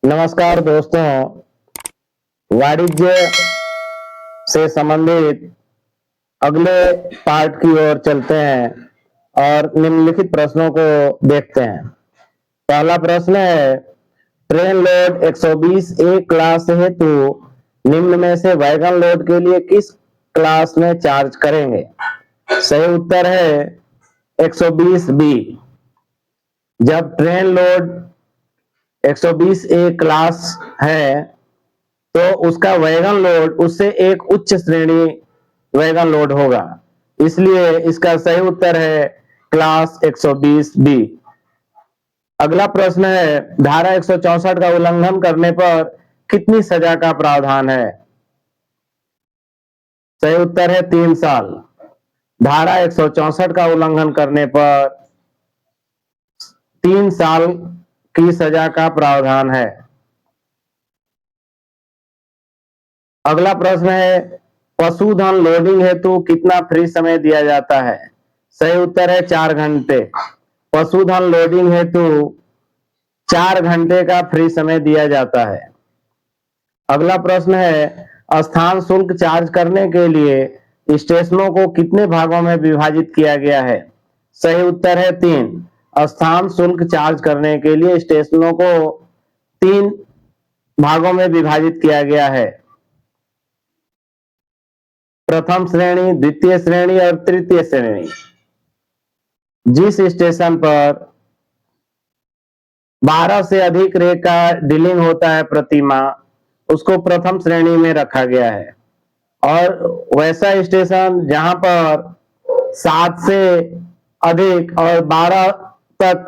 नमस्कार दोस्तों, वाणिज्य से संबंधित अगले पार्ट की ओर चलते हैं और निम्नलिखित प्रश्नों को देखते हैं। पहला प्रश्न है, ट्रेन लोड 120 ए क्लास हेतु निम्न में से वैगन लोड के लिए किस क्लास में चार्ज करेंगे? सही उत्तर है 120 बी। जब ट्रेन लोड 120 ए क्लास है तो उसका वैगन लोड उससे एक उच्च श्रेणी वैगन लोड होगा, इसलिए इसका सही उत्तर है क्लास 120 बी। अगला प्रश्न है, धारा 164 का उल्लंघन करने पर कितनी सजा का प्रावधान है? सही उत्तर है 3 साल। धारा 164 का उल्लंघन करने पर 3 साल की सजा का प्रावधान है। अगला प्रश्न है, पशुधन लोडिंग हेतु कितना फ्री समय दिया जाता है? सही उत्तर है 4 घंटे। पशुधन लोडिंग हेतु 4 घंटे का फ्री समय दिया जाता है। अगला प्रश्न है, स्थान शुल्क चार्ज करने के लिए स्टेशनों को कितने भागों में विभाजित किया गया है? सही उत्तर है 3। स्थान शुल्क चार्ज करने के लिए स्टेशनों को 3 भागों में विभाजित किया गया है। प्रथम श्रेणी, द्वितीय श्रेणी और तृतीय श्रेणी। जिस स्टेशन पर 12 से अधिक रेक का डीलिंग होता है प्रति माह, उसको प्रथम श्रेणी में रखा गया है। और वैसा स्टेशन जहां पर 7 से अधिक और 12 तक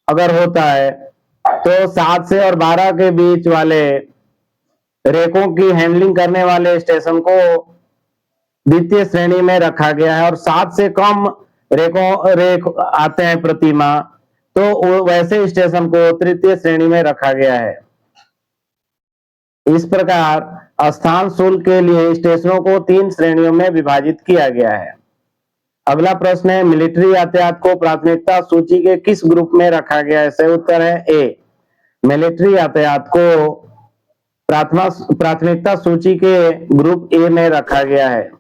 अगर होता है तो 7 से और 12 के बीच वाले रेकों की हैंडलिंग करने वाले स्टेशन को द्वितीय श्रेणी में रखा गया है। और 7 से कम रेक आते हैं प्रति माह तो वैसे स्टेशन को तृतीय श्रेणी में रखा गया है। इस प्रकार स्थान शुल्क के लिए स्टेशनों को 3 श्रेणियों में विभाजित किया गया है। अगला प्रश्न है, मिलिट्री यातायात को प्राथमिकता सूची के किस ग्रुप में रखा गया है? सही उत्तर है ए। मिलिट्री यातायात को प्राथमिकता सूची के ग्रुप ए में रखा गया है।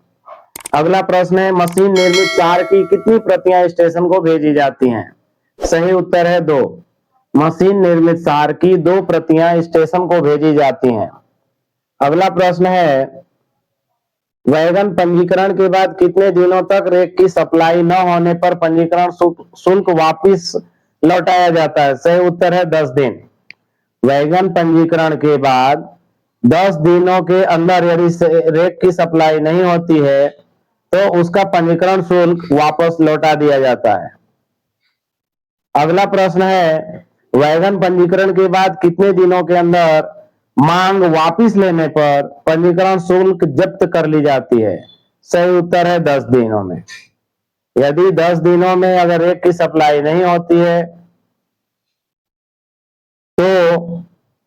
अगला प्रश्न है, मशीन निर्मित सार की कितनी प्रतियां स्टेशन को भेजी जाती हैं? सही उत्तर है 2। मशीन निर्मित सार की 2 प्रतियां स्टेशन को भेजी जाती हैं। अगला प्रश्न है, वैगन पंजीकरण के बाद कितने दिनों तक रेक की सप्लाई न होने पर पंजीकरण शुल्क वापस लौटाया जाता है? सही उत्तर है 10 दिन। वैगन पंजीकरण के बाद 10 दिनों के अंदर यदि रेक की सप्लाई नहीं होती है तो उसका पंजीकरण शुल्क वापस लौटा दिया जाता है। अगला प्रश्न है, वैगन पंजीकरण के बाद कितने दिनों के अंदर मांग वापस लेने पर पंजीकरण शुल्क जब्त कर ली जाती है? सही उत्तर है 10 दिनों में। यदि 10 दिनों में अगर रेक की सप्लाई नहीं होती है तो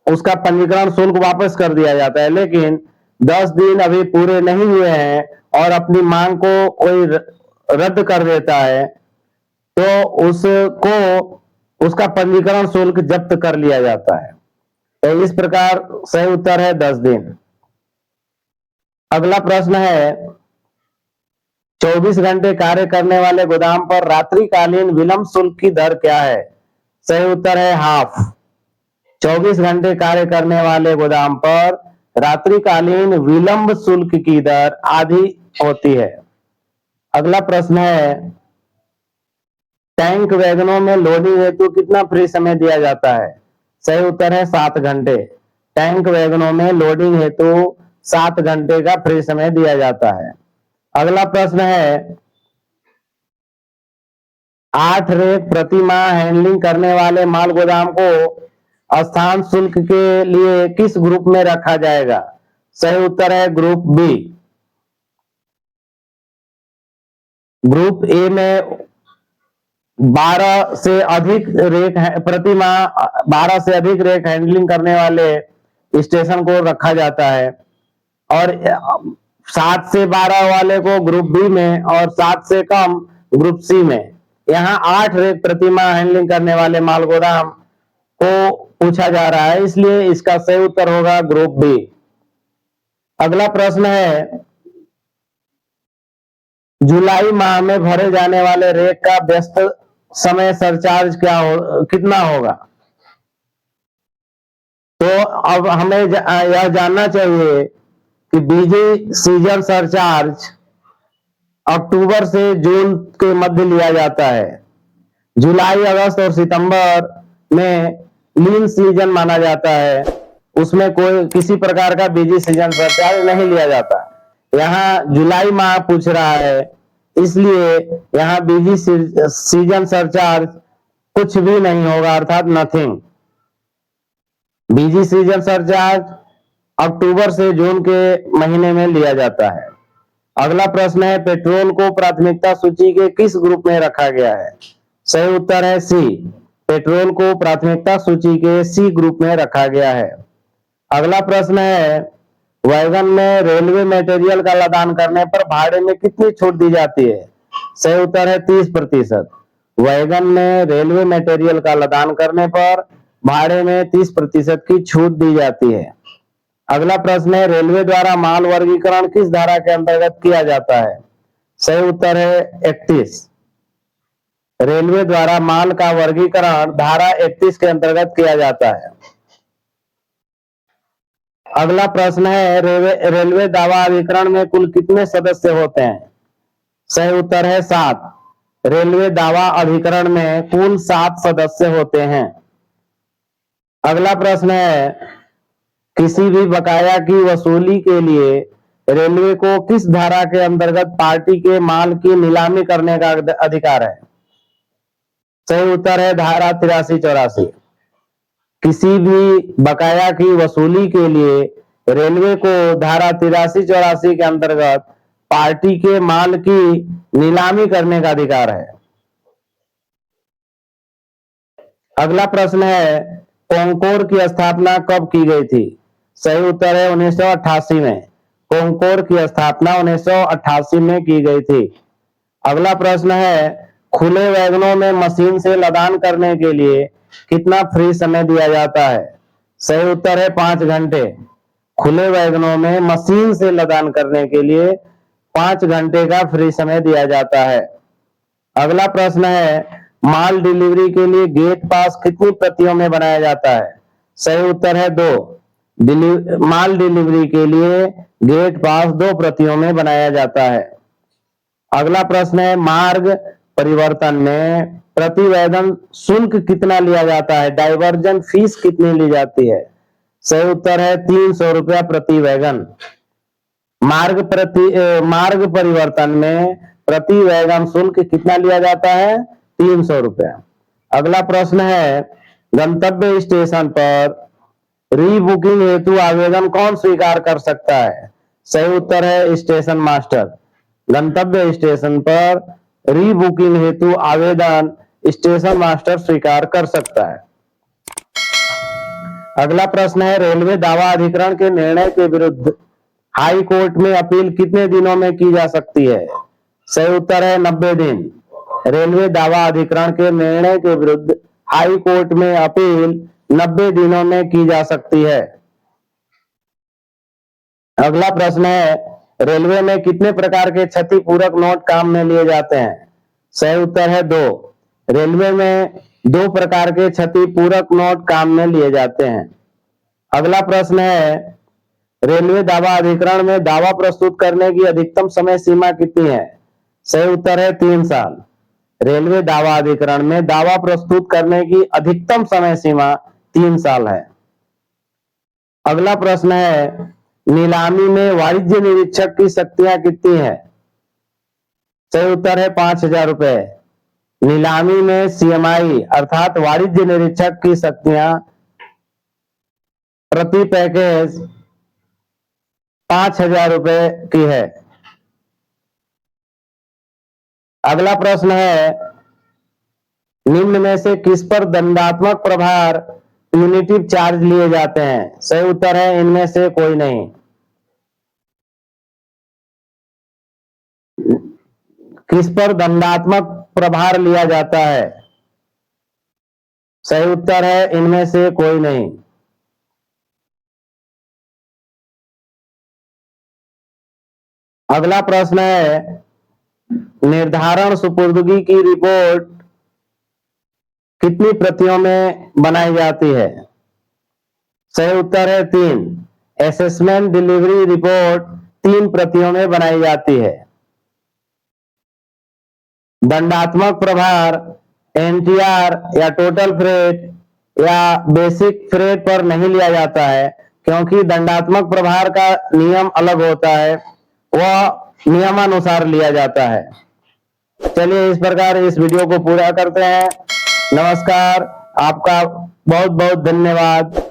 उसका पंजीकरण शुल्क वापस कर दिया जाता है, लेकिन 10 दिन अभी पूरे नहीं हुए हैं और अपनी मांग को कोई रद्द कर देता है तो उसका पंजीकरण शुल्क जब्त कर लिया जाता है। तो इस प्रकार सही उत्तर है 10 दिन। अगला प्रश्न है, 24 घंटे कार्य करने वाले गोदाम पर रात्रिकालीन विलंब शुल्क की दर क्या है? सही उत्तर है हाफ। 24 घंटे कार्य करने वाले गोदाम पर रात्रिकालीन विलंब शुल्क की दर आधी होती है। अगला प्रश्न है, टैंक वैगनों में लोडिंग हेतु कितना फ्री समय दिया जाता है? सही उत्तर है 7 घंटे। टैंक वैगनों में लोडिंग हेतु 7 घंटे का फ्री समय दिया जाता है। अगला प्रश्न है, 8 रेक प्रति माह हैंडलिंग करने वाले माल गोदाम को स्थान शुल्क के लिए किस ग्रुप में रखा जाएगा? सही उत्तर है ग्रुप बी। ग्रुप ए में 12 से अधिक रेक प्रति माह 12 से अधिक रेक हैंडलिंग करने वाले स्टेशन को रखा जाता है और 7 से 12 वाले को ग्रुप बी में और 7 से कम ग्रुप सी में। यहाँ 8 रेक प्रति माह हैंडलिंग करने वाले माल गोदाम को पूछा जा रहा है, इसलिए इसका सही उत्तर होगा ग्रुप बी। अगला प्रश्न है, जुलाई माह में भरे जाने वाले रेक का व्यस्त समय सरचार्ज कितना होगा? तो अब हमें यह जानना चाहिए कि बिजी सीजन सरचार्ज अक्टूबर से जून के मध्य लिया जाता है। जुलाई, अगस्त और सितंबर में लीन सीजन माना जाता है, उसमें कोई किसी प्रकार का बिजी सीजन सरचार्ज नहीं लिया जाता। यहाँ जुलाई माह पूछ रहा है, इसलिए यहाँ बिजी सीजन सरचार्ज कुछ भी नहीं होगा, अर्थात नथिंग। बिजी सीजन सरचार्ज अक्टूबर से जून के महीने में लिया जाता है। अगला प्रश्न है, पेट्रोल को प्राथमिकता सूची के किस ग्रुप में रखा गया है? सही उत्तर है सी, पेट्रोल को प्राथमिकता सूची के सी ग्रुप में रखा गया है। अगला प्रश्न है, वैगन में रेलवे मटेरियल का लदान करने पर भाड़े में कितनी छूट दी जाती है? सही उत्तर है 30%। वैगन में रेलवे मटेरियल का लदान करने पर भाड़े में 30% की छूट दी जाती है। अगला प्रश्न है, रेलवे द्वारा माल वर्गीकरण किस धारा के अंतर्गत किया जाता है? सही उत्तर है 31। रेलवे द्वारा माल का वर्गीकरण धारा 31 के अंतर्गत किया जाता है। अगला प्रश्न है, रेलवे दावा अधिकरण में कुल कितने सदस्य होते हैं? सही उत्तर है 7। रेलवे दावा अधिकरण में कुल 7 सदस्य होते हैं। अगला प्रश्न है, किसी भी बकाया की वसूली के लिए रेलवे को किस धारा के अंतर्गत पार्टी के माल की नीलामी करने का अधिकार है? सही उत्तर है धारा 83-84। किसी भी बकाया की वसूली के लिए रेलवे को धारा 83-84 के अंतर्गत पार्टी के माल की नीलामी करने का अधिकार है। अगला प्रश्न है, कोंकोर की स्थापना कब की गई थी? सही उत्तर है 1988 में। कोंकोर की स्थापना 1988 में की गई थी। अगला प्रश्न है, खुले वैगनों में मशीन से लदान करने के लिए कितना फ्री समय दिया जाता है? सही उत्तर है 5 घंटे। खुले वैगनों में मशीन से लदान करने के लिए 5 घंटे का फ्री समय दिया जाता है। अगला प्रश्न है, माल डिलीवरी के लिए गेट पास कितनी प्रतियों में बनाया जाता है? सही उत्तर है 2। माल डिलीवरी के लिए गेट पास 2 प्रतियों में बनाया जाता है। अगला प्रश्न है, मार्ग परिवर्तन में प्रतिवेदन शुल्क कितना लिया जाता है? डाइवर्जन फीस कितनी ली जाती है? सही उत्तर है 300 रुपया प्रति वैगन। मार्ग परिवर्तन में प्रति वैगन शुल्क कितना लिया जाता है? 300 रुपया। अगला प्रश्न है, गंतव्य स्टेशन पर रीबुकिंग हेतु आवेदन कौन स्वीकार कर सकता है? सही उत्तर है स्टेशन मास्टर। गंतव्य स्टेशन पर रीबुकिंग हेतु आवेदन स्टेशन मास्टर स्वीकार कर सकता है। अगला प्रश्न है, रेलवे दावा अधिकरण के निर्णय के विरुद्ध हाई कोर्ट में अपील कितने दिनों में की जा सकती है? सही उत्तर है 90 दिन। रेलवे दावा अधिकरण के निर्णय के विरुद्ध हाई कोर्ट में अपील 90 दिनों में की जा सकती है। अगला प्रश्न है, रेलवे में कितने प्रकार के क्षतिपूरक नोट काम में लिए जाते हैं? सही उत्तर है 2। रेलवे में 2 प्रकार के क्षतिपूरक नोट काम में लिए जाते हैं। अगला प्रश्न है, रेलवे दावा अधिकरण में दावा प्रस्तुत करने की अधिकतम समय सीमा कितनी है? सही उत्तर है 3 साल। रेलवे दावा अधिकरण में दावा प्रस्तुत करने की अधिकतम समय सीमा 3 साल है। अगला प्रश्न है, नीलामी में वाणिज्य निरीक्षक की शक्तियां कितनी है? सही उत्तर है 5000 रुपए। नीलामी में सीएमआई अर्थात वाणिज्य निरीक्षक की शक्तियां प्रति पैकेज 5000 रुपए की है। अगला प्रश्न है, निम्न में से किस पर दंडात्मक प्रभार यूनिटिव चार्ज लिए जाते हैं? सही उत्तर है इनमें से कोई नहीं। किस पर दंडात्मक प्रभार लिया जाता है? सही उत्तर है इनमें से कोई नहीं। अगला प्रश्न है, निर्धारण सुपुर्दगी की रिपोर्ट कितनी प्रतियों में बनाई जाती है? सही उत्तर है 3। असेसमेंट डिलीवरी रिपोर्ट 3 प्रतियों में बनाई जाती है। दंडात्मक प्रभार एनटीआर या टोटल फ्रेट या बेसिक फ्रेट पर नहीं लिया जाता है, क्योंकि दंडात्मक प्रभार का नियम अलग होता है, वह नियमानुसार लिया जाता है। चलिए इस प्रकार इस वीडियो को पूरा करते हैं। नमस्कार, आपका बहुत बहुत धन्यवाद।